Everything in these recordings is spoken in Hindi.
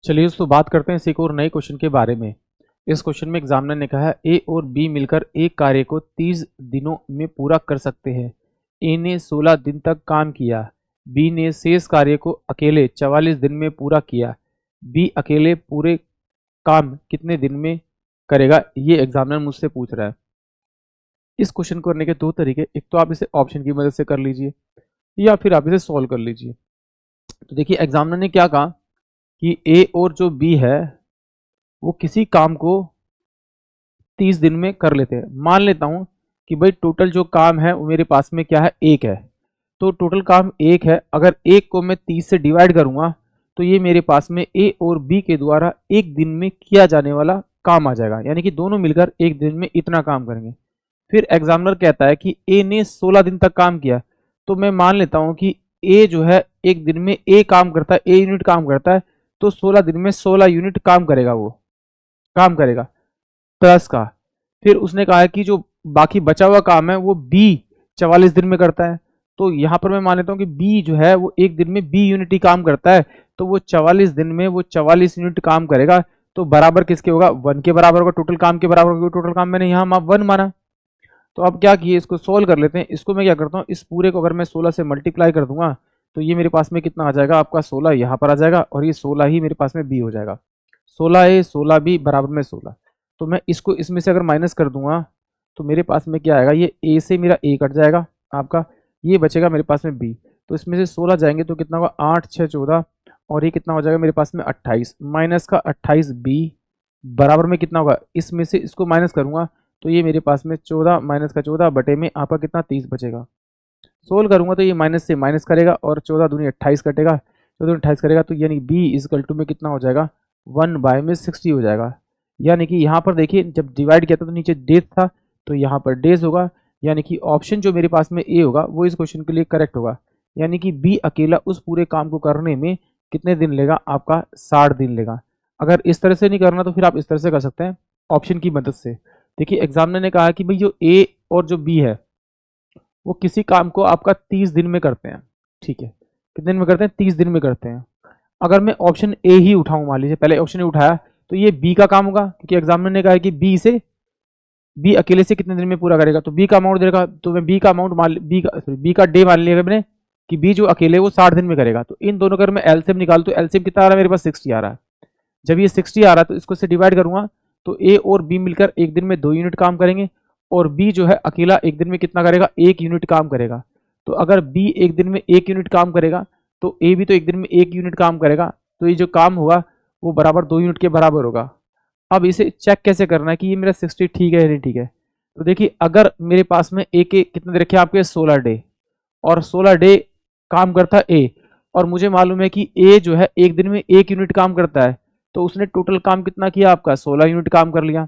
चलिए दोस्तों बात करते हैं इस एक और नए क्वेश्चन के बारे में। इस क्वेश्चन में एग्जामिनर ने कहा है ए और बी मिलकर एक कार्य को 30 दिनों में पूरा कर सकते हैं। ए ने 16 दिन तक काम किया, बी ने शेष कार्य को अकेले 44 दिन में पूरा किया। बी अकेले पूरे काम कितने दिन में करेगा, ये एग्जामिनर मुझसे पूछ रहा है। इस क्वेश्चन को करने के दो तरीके, एक तो आप इसे ऑप्शन की मदद से कर लीजिए या फिर आप इसे सॉल्व कर लीजिए। तो देखिए एग्जामिनर ने क्या कहा कि ए और जो बी है वो किसी काम को 30 दिन में कर लेते हैं। मान लेता हूं कि भाई टोटल जो काम है वो मेरे पास में क्या है, एक है। तो टोटल काम एक है, अगर एक को मैं 30 से डिवाइड करूंगा तो ये मेरे पास में ए और बी के द्वारा एक दिन में किया जाने वाला काम आ जाएगा, यानी कि दोनों मिलकर एक दिन में इतना काम करेंगे। फिर एग्जामिनर कहता है कि ए ने 16 दिन तक काम किया, तो मैं मान लेता हूं कि ए जो है एक दिन में ए काम करता है, ए यूनिट काम करता है, तो 16 दिन में 16 यूनिट काम करेगा, वो काम करेगा प्लस का। फिर उसने कहा है कि जो बाकी बचा हुआ काम है वो बी 44 दिन में करता है। तो यहाँ पर मैं मान लेता हूँ कि बी जो है वो एक दिन में बी यूनिट ही काम करता है, तो वो 44 दिन में वो 44 यूनिट काम करेगा। तो बराबर किसके होगा, 1 के बराबर होगा, टोटल काम के बराबर होगा। टोटल काम मैंने यहाँ 1 माना। तो अब क्या किए, इसको सोल्व कर लेते हैं। इसको मैं क्या करता हूँ, इस पूरे को अगर मैं 16 से मल्टीप्लाई कर दूंगा तो ये मेरे पास में कितना आ जाएगा, आपका 16 यहाँ पर आ जाएगा और ये 16 ही मेरे पास में बी हो जाएगा। 16 A 16 B बराबर में 16। तो मैं इसको इसमें से अगर माइनस कर दूंगा तो मेरे पास में क्या आएगा, ये ए से मेरा ए कट जाएगा आपका, ये बचेगा मेरे पास में बी। तो इसमें से 16 जाएंगे तो कितना होगा, 8 6 14 और ये कितना हो जाएगा मेरे पास में 28, माइनस का 28 बी बराबर में कितना होगा, इसमें से इसको माइनस करूंगा तो ये मेरे पास में 14 माइनस का 14 बटे में आपका कितना 30 बचेगा। सोल्व करूंगा तो ये माइनस से माइनस करेगा और 14 दूनी 28 कटेगा, 14 28 करेगा तो यानी बी इजकल टू में कितना हो जाएगा, 1/60 हो जाएगा। यानी कि यहाँ पर देखिए जब डिवाइड किया था तो नीचे डेज था, तो यहाँ पर डेज होगा। यानी कि ऑप्शन जो मेरे पास में ए होगा वो इस क्वेश्चन के लिए करेक्ट होगा। यानी कि बी अकेला उस पूरे काम को करने में कितने दिन लेगा, आपका 60 दिन लेगा। अगर इस तरह से नहीं करना तो फिर आप इस तरह से कर सकते हैं ऑप्शन की मदद से। देखिए एग्जामिनर ने कहा कि भाई जो ए और जो बी है वो किसी काम को आपका 30 दिन में करते हैं। ठीक है, कितने दिन में करते हैं, 30 दिन में करते हैं। अगर मैं ऑप्शन ए ही उठाऊं, मान लीजिए पहले ऑप्शन ए उठाया तो ये बी का काम होगा, क्योंकि एग्जामिनर ने कहा है कि बी अकेले से कितने दिन में पूरा करेगा, तो बी का अमाउंट देगा। तो मैं बी का अमाउंट मान बी का डे मान लिया मैंने कि बी जो अकेले वो 60 दिन में करेगा। तो इन दोनों का मैं एलसीएम निकाल तो एलसीएम कितना आ रहा है मेरे पास, 60 आ रहा है। जब ये 60 आ रहा है तो इसको से डिवाइड करूंगा तो ए और बी मिलकर एक दिन में 2 यूनिट काम करेंगे और बी जो है अकेला एक दिन में कितना करेगा, 1 यूनिट काम करेगा। तो अगर बी एक दिन में 1 यूनिट काम करेगा तो ए भी तो एक दिन में 1 यूनिट काम करेगा, तो ये जो काम होगा वो बराबर 2 यूनिट के बराबर होगा। अब इसे चेक कैसे करना है कि ये मेरा 60 ठीक है या नहीं ठीक है। तो देखिए अगर मेरे पास में ए के कितने दे रखे हैं आपके, 16 डे, और 16 डे काम करता ए, और मुझे मालूम है कि ए जो है एक दिन में 1 यूनिट काम करता है, तो उसने टोटल काम कितना किया आपका, 16 यूनिट काम कर लिया।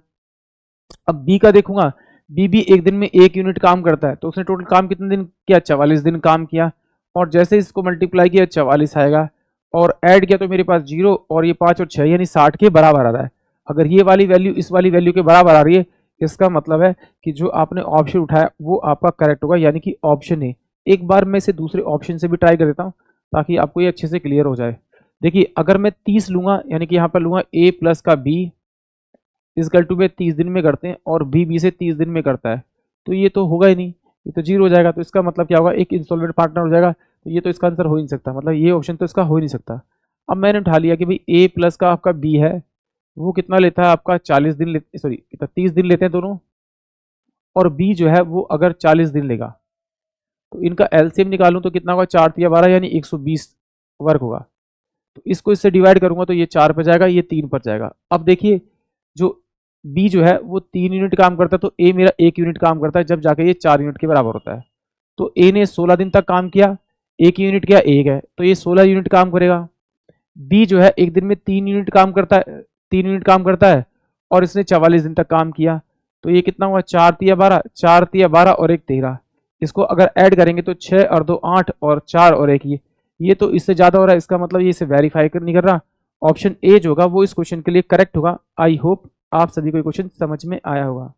अब बी का देखूंगा, बी भी एक दिन में 1 यूनिट काम करता है, तो उसने टोटल काम कितने दिन किया, 44 दिन काम किया। और जैसे इसको मल्टीप्लाई किया 44 आएगा और ऐड किया तो मेरे पास 0 और ये 5 और 6 यानी 60 के बराबर आ रहा है। अगर ये वाली वैल्यू इस वाली वैल्यू के बराबर आ रही है, इसका मतलब है कि जो आपने ऑप्शन उठाया वो आपका करेक्ट होगा, यानी कि ऑप्शन ए। एक बार मैं इसे दूसरे ऑप्शन से भी ट्राई कर देता हूँ ताकि आपको ये अच्छे से क्लियर हो जाए। देखिए अगर मैं 30 लूंगा, यानी कि यहाँ पर लूंगा ए प्लस का बी इजकल टू में 30 दिन में करते हैं और बी से 30 दिन में करता है, तो ये तो होगा ही नहीं, ये तो 0 हो जाएगा। तो इसका मतलब क्या होगा, एक इंस्टॉलमेंट पार्टनर हो जाएगा। तो ये तो इसका आंसर हो ही नहीं सकता, मतलब ये ऑप्शन तो इसका हो ही नहीं सकता। अब मैंने उठा लिया कि भाई ए प्लस का आपका बी है वो कितना लेता है आपका 40 दिन सॉरी कितना 30 दिन लेते हैं दोनों, और बी जो है वो अगर 40 दिन लेगा तो इनका एलसीएम निकालूं तो कितना होगा, 4 या 12 यानी 120 वर्क होगा। तो इसको इससे डिवाइड करूंगा तो ये 4 पर जाएगा, ये 3 पर जाएगा। अब देखिए जो बी जो है वो 3 यूनिट काम करता है, तो ए मेरा 1 यूनिट काम करता है, जब जाके ये 4 यूनिट के बराबर होता है। तो ए ने 16 दिन तक काम किया, 1 यूनिट क्या 1 है, तो ये 16 यूनिट काम करेगा। बी जो है एक दिन में 3 यूनिट काम करता है, 3 यूनिट काम करता है और इसने 44 दिन तक काम किया, तो ये कितना हुआ, 4 तिया 12, 4 तिया 12 और 1 13। इसको अगर ऐड करेंगे तो 6 और 2 8 और 4 और 1 ये तो इससे ज्यादा हो रहा है। इसका मतलब ये इसे वेरीफाई नहीं कर रहा। ऑप्शन ए जो होगा वो इस क्वेश्चन के लिए करेक्ट होगा। आई होप आप सभी को क्वेश्चन समझ में आया होगा।